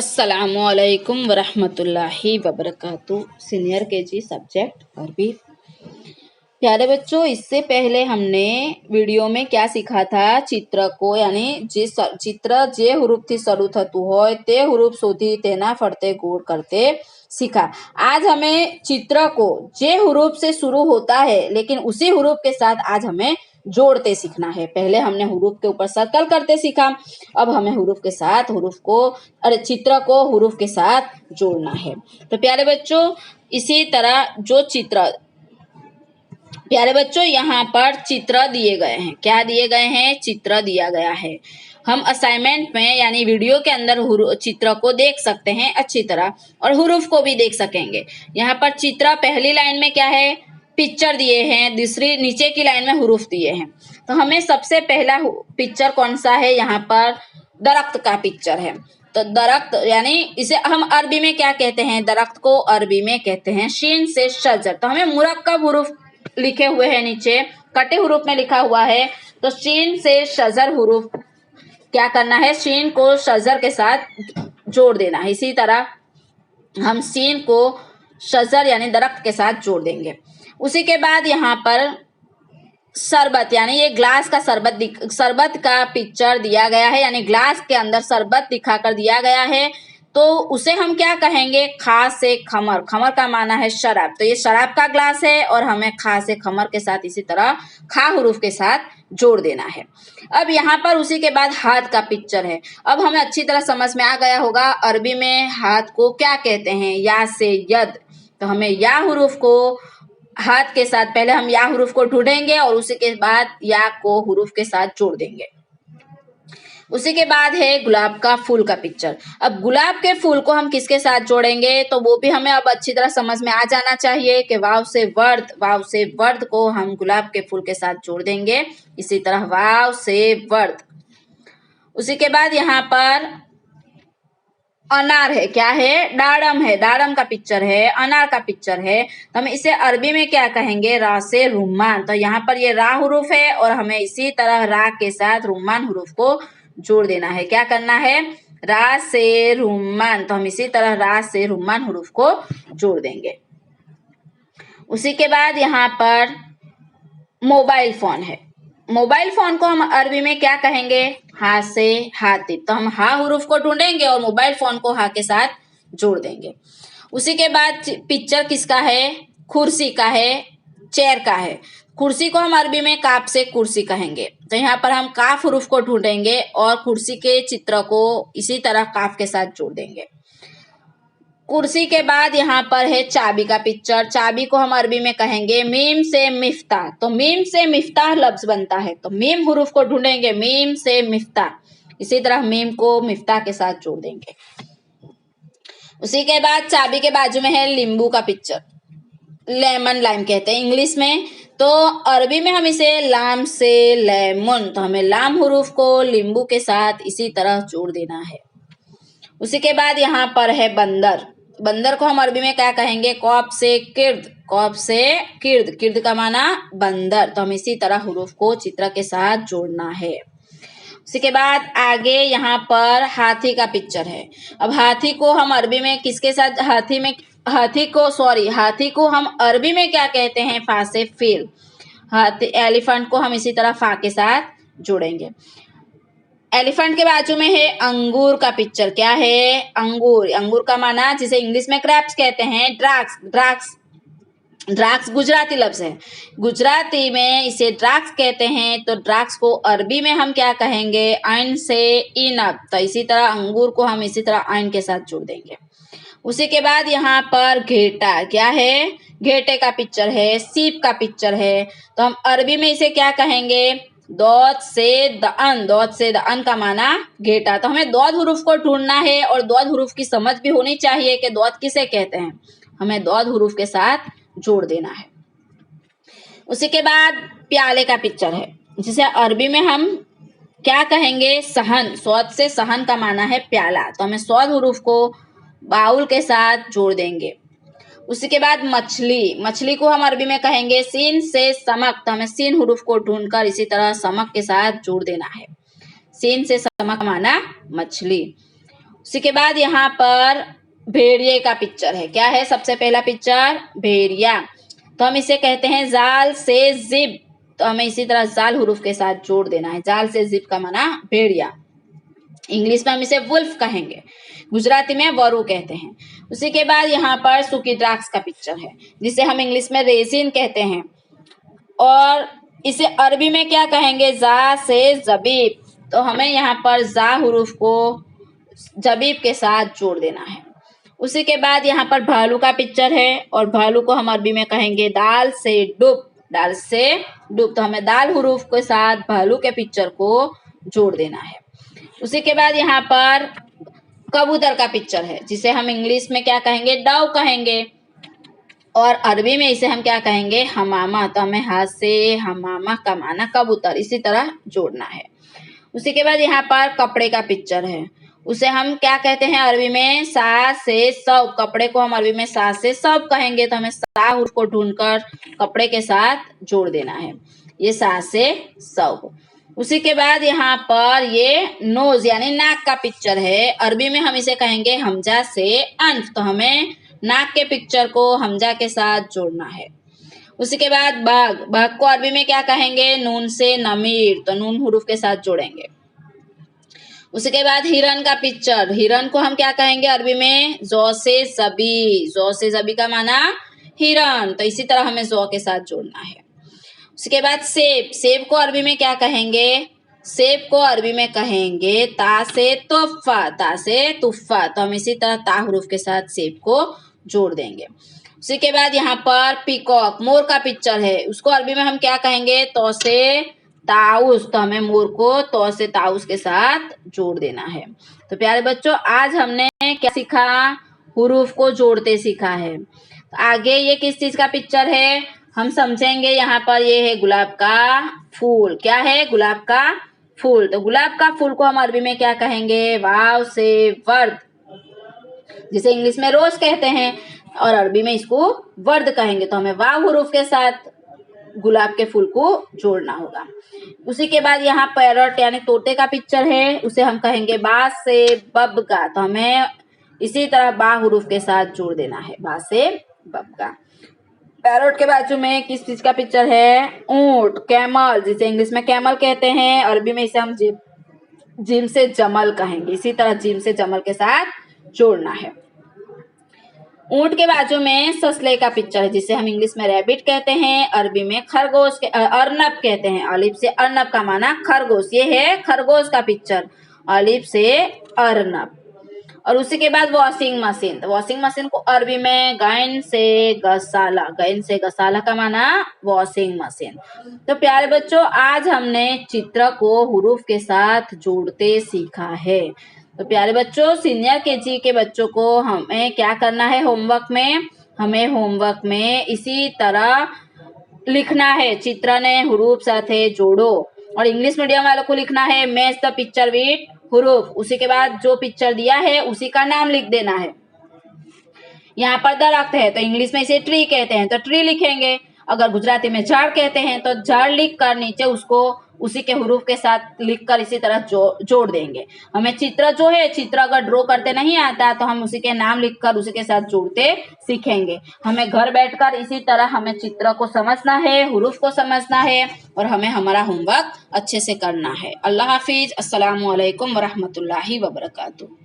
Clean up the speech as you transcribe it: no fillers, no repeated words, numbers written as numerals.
अस्सलामुअलैकुम वरहमतुल्लाहि वबरकातुहू। Senior KG subject अरबी। प्यारे बच्चों, इससे पहले हमने वीडियो में क्या सीखा था? चित्र को यानी चित्र जे हुरूफ थी शरू थतु होय ते हुरूफ सोधी तेना फरते गोળ करते सीखा। आज हमें चित्र को जे हुरूफ से शुरू होता है लेकिन उसी हुरूफ के साथ आज हमें जोड़ते सीखना है। पहले हमने हुरूफ के ऊपर सर्कल करते सीखा, अब हमें हुरूफ के साथ चित्र को हुरूफ के साथ जोड़ना है। तो प्यारे बच्चों, इसी तरह प्यारे बच्चों यहाँ पर चित्र दिए गए हैं। क्या दिए गए हैं? चित्र दिया गया है। हम असाइनमेंट में यानी वीडियो के अंदर चित्र को देख सकते हैं अच्छी तरह और हुरूफ को भी देख सकेंगे। यहाँ पर चित्र पहली लाइन में क्या है? पिक्चर दिए हैं, दूसरी नीचे की लाइन में हुरूफ दिए हैं। तो हमें सबसे पहला पिक्चर कौन सा है? यहाँ पर दरख्त का पिक्चर है। तो दरख्त यानी इसे हम अरबी में क्या कहते हैं? दरख्त को अरबी में कहते हैं शीन से शजर। तो हमें मुरक्कब हुरूफ लिखे हुए हैं, नीचे कटे हुरूफ में लिखा हुआ है। तो शीन से शजर हुरूफ क्या करना है? शीन को शजर के साथ जोड़ देना है। इसी तरह हम शीन को शजर यानी दरख्त के साथ जोड़ देंगे। उसी के बाद यहाँ पर शरबत यानी ये ग्लास का शरबत का पिक्चर दिया गया है, यानी ग्लास के अंदर शरबत दिखाकर दिया गया है। तो उसे हम क्या कहेंगे? खा से खमर। खमर का माना है शराब। तो ये शराब का ग्लास है और हमें खा से खमर के साथ इसी तरह खा हुरूफ के साथ जोड़ देना है। अब यहाँ पर उसी के बाद हाथ का पिक्चर है। अब हमें अच्छी तरह समझ में आ गया होगा अरबी में हाथ को क्या कहते हैं? या से यद। तो हमें या हुरूफ को हाथ के साथ पहले हम या हुरूफ को ढूंढेंगे और उसी के बाद या को हुरूफ के साथ जोड़ देंगे। उसी के बाद है गुलाब का फूल का पिक्चर। अब गुलाब के फूल को हम किसके साथ जोड़ेंगे? तो वो भी हमें अब अच्छी तरह समझ में आ जाना चाहिए कि वाव से वर्द को हम गुलाब के फूल के साथ जोड़ देंगे। इसी तरह वाव से वर्द। उसी के बाद यहाँ पर अनार है। क्या है? दाड़म है। दाड़म का पिक्चर है, अनार का पिक्चर है। तो हम इसे अरबी में क्या कहेंगे? रा से रुम्मान। तो यहाँ पर ये रा हुरूफ है और हमें इसी तरह रा के साथ रुम्मान हुरूफ को जोड़ देना है। क्या करना है? रा से रुम्मान। तो हम इसी तरह रा से रुम्मान हुरूफ को जोड़ देंगे। उसी के बाद यहाँ पर मोबाइल फोन है। मोबाइल फोन को हम अरबी में क्या कहेंगे? हा से हातिब। तो हम हा हुरूफ को ढूंढेंगे और मोबाइल फोन को हा के साथ जोड़ देंगे। उसी के बाद पिक्चर किसका है? कुर्सी का है, चेयर का है। कुर्सी को हम अरबी में काफ से कुर्सी कहेंगे। तो यहाँ पर हम काफ हुरूफ को ढूंढेंगे और कुर्सी के चित्र को इसी तरह काफ के साथ जोड़ देंगे। कुर्सी के बाद यहाँ पर है चाबी का पिक्चर। चाबी को हम अरबी में कहेंगे मीम से मिफ्ताह। तो मीम से मिफ्ताह लफ्ज बनता है। तो मीम हुरूफ को ढूंढेंगे मीम से मिफ्ताह। इसी तरह मीम को मिफ्ताह के साथ जोड़ देंगे। उसी के बाद चाबी के बाजू में है नींबू का पिक्चर। लेमन लाइम कहते हैं इंग्लिश में। तो अरबी में हम इसे लाम से लेमन। तो हमें लाम हुरूफ को नींबू के साथ इसी तरह जोड़ देना है। उसी के बाद यहाँ पर है बंदर। बंदर को हम अरबी में क्या कहेंगे? कौफ से किर्द। कौफ से किर्द। किर्द का माना बंदर। तो हम इसी तरह हुरूफ को चित्र के साथ जोड़ना है। उसी के बाद आगे यहाँ पर हाथी का पिक्चर है। अब हाथी को हम अरबी में किसके साथ? हाथी को हम अरबी में क्या कहते हैं? फा से फिल। हाथी एलिफेंट को हम इसी तरह फा के साथ जोड़ेंगे। एलिफेंट के बाजू में है अंगूर का पिक्चर। क्या है? अंगूर। अंगूर का माना जिसे इंग्लिश में ग्रेप्स कहते हैं ड्राक्स गुजराती लफ्ज है। गुजराती में इसे ड्राक्स कहते हैं। तो ड्राक्स को अरबी में हम क्या कहेंगे? आइन से इनब। तो इसी तरह अंगूर को हम इसी तरह आइन के साथ जोड़ देंगे। उसी के बाद यहाँ पर घेटा। क्या है? घेटे का पिक्चर है, सीप का पिक्चर है। तो हम अरबी में इसे क्या कहेंगे? दौद से द अन का माना घेटा। तो हमें दौद हुरूफ को ढूंढना है और दौद हुरूफ की समझ भी होनी चाहिए कि दौद किसे कहते हैं। हमें दौद हुरूफ के साथ जोड़ देना है। उसी के बाद प्याले का पिक्चर है, जिसे अरबी में हम क्या कहेंगे? सहन। सौद से सहन का माना है प्याला। तो हमें सौद हुरूफ को बाउल के साथ जोड़ देंगे। उसी के बाद मछली को हम अरबी में कहेंगे सीन से समक। तो हमें सीन हुरूफ को ढूंढकर इसी तरह समक के साथ जोड़ देना है। सीन से समक माना मछली। उसी के बाद यहाँ पर भेड़िए का पिक्चर है। क्या है सबसे पहला पिक्चर? भेड़िया। तो हम इसे कहते हैं जाल से जिब। तो हमें इसी तरह जाल हुरूफ के साथ जोड़ देना है। जाल से जिब का माना भेड़िया। इंग्लिश में हम इसे वुल्फ कहेंगे, गुजराती में वरु कहते हैं। उसी के बाद यहाँ पर सूखी द्राक्ष का पिक्चर है, जिसे हम इंग्लिश में रेजिन कहते हैं। और इसे अरबी में क्या कहेंगे? जा से जबीब। तो हमें यहाँ पर जा हुरूफ को जबीब के साथ जोड़ देना है। उसी के बाद यहाँ पर भालू का पिक्चर है, और भालू को हम अरबी में कहेंगे दाल से डुब। दाल से डुब। तो हमें दाल हुरूफ के साथ भालू के पिक्चर को जोड़ देना है। उसी के बाद यहाँ पर कबूतर का पिक्चर है, जिसे हम इंग्लिश में क्या कहेंगे? डव कहेंगे, और अरबी में इसे हम क्या कहेंगे? हमामा। तो हमें हाथ से हमामा का माना कबूतर, इसी तरह जोड़ना है। उसी के बाद यहाँ पर कपड़े का पिक्चर है, उसे हम क्या कहते हैं अरबी में? सा से सब। कपड़े को हम अरबी में सा से सब कहेंगे। तो हमें सा उसको ढूंढकर कपड़े के साथ जोड़ देना है, ये सा से सब। उसी के बाद यहाँ पर ये नोज यानी नाक का पिक्चर है, अरबी में हम इसे कहेंगे हमजा से अनफ। तो हमें नाक के पिक्चर को हमजा के साथ जोड़ना है। उसी के बाद बाघ। बाघ को अरबी में क्या कहेंगे? नून से नमीर। तो नून हुरूफ के साथ जोड़ेंगे। उसी के बाद हिरन का पिक्चर। हिरन को हम क्या कहेंगे अरबी में? जौ से जबी। जौ से जबी का माना हिरन। तो इसी तरह हमें जौ के साथ जोड़ना है। उसके बाद सेब। सेब को अरबी में क्या कहेंगे? सेब को अरबी में कहेंगे ता से तोहफा। ता से तुफ़ा। तो हम इसी तरह ता हुरूफ के साथ सेब को जोड़ देंगे। उसी के बाद यहाँ पर पीकॉक मोर का पिक्चर है, उसको अरबी में हम क्या कहेंगे? तो से ताउस। तो हमें मोर को तो से ताउस के साथ जोड़ देना है। तो प्यारे बच्चों, आज हमने क्या सीखा? हुरूफ को जोड़ते सीखा है। तो आगे ये किस चीज का पिक्चर है हम समझेंगे। यहाँ पर ये है गुलाब का फूल। क्या है? गुलाब का फूल। तो गुलाब का फूल को हम अरबी में क्या कहेंगे? वाव से वर्द, जिसे इंग्लिश में रोज कहते हैं, और अरबी में इसको वर्द कहेंगे। तो हमें वाव हुरूफ के साथ गुलाब के फूल को जोड़ना होगा। उसी के बाद यहाँ पैरट यानी तोते का पिक्चर है, उसे हम कहेंगे बा से बबगा। तो हमें इसी तरह बा हुरूफ के साथ जोड़ देना है, बा से बबगा। पैरट के बाजू में किस चीज का पिक्चर है? ऊंट, कैमल, जिसे इंग्लिश में कैमल कहते हैं, अरबी में इसे हम जिम से जमल कहेंगे। इसी तरह जिम से जमल के साथ जोड़ना है। ऊंट के बाजू में ससले का पिक्चर है, जिसे हम इंग्लिश में रैबिट कहते हैं, अरबी में खरगोश अर्नब कहते हैं। अलिफ से अर्नब का माना खरगोश। ये है खरगोश का पिक्चर, अलिफ से अर्नब। और उसी के बाद वॉशिंग मशीन। तो वॉशिंग मशीन को अरबी में गैन से गसाला। गैन से गसाला का माना वॉशिंग मशीन। तो प्यारे बच्चों, आज हमने चित्र को हुरूफ के साथ जोड़ते सीखा है। तो प्यारे बच्चों, सीनियर केजी के बच्चों को हमें क्या करना है होमवर्क में? हमें होमवर्क में इसी तरह लिखना है, चित्र ने हुरूफ साथे जोड़ो। और इंग्लिश मीडियम वालों को लिखना है मैच द पिक्चर विद हुरूफ। उसी के बाद जो पिक्चर दिया है उसी का नाम लिख देना है। यहाँ पर दरख्त है तो इंग्लिश में इसे ट्री कहते हैं, तो ट्री लिखेंगे। अगर गुजराती में झाड़ कहते हैं तो झाड़ लिख कर नीचे उसको उसी के हुरूफ के साथ लिखकर इसी तरह जोड़ देंगे। हमें चित्र जो है, चित्र अगर ड्रॉ करते नहीं आता तो हम उसी के नाम लिखकर उसी के साथ जोड़ते सीखेंगे। हमें घर बैठकर इसी तरह हमें चित्र को समझना है, हुरूफ को समझना है, और हमें हमारा होमवर्क अच्छे से करना है। अल्लाह हाफिज। अस्सलामु अलैकुम वरहमतुल्लाहि वबरकातुहू।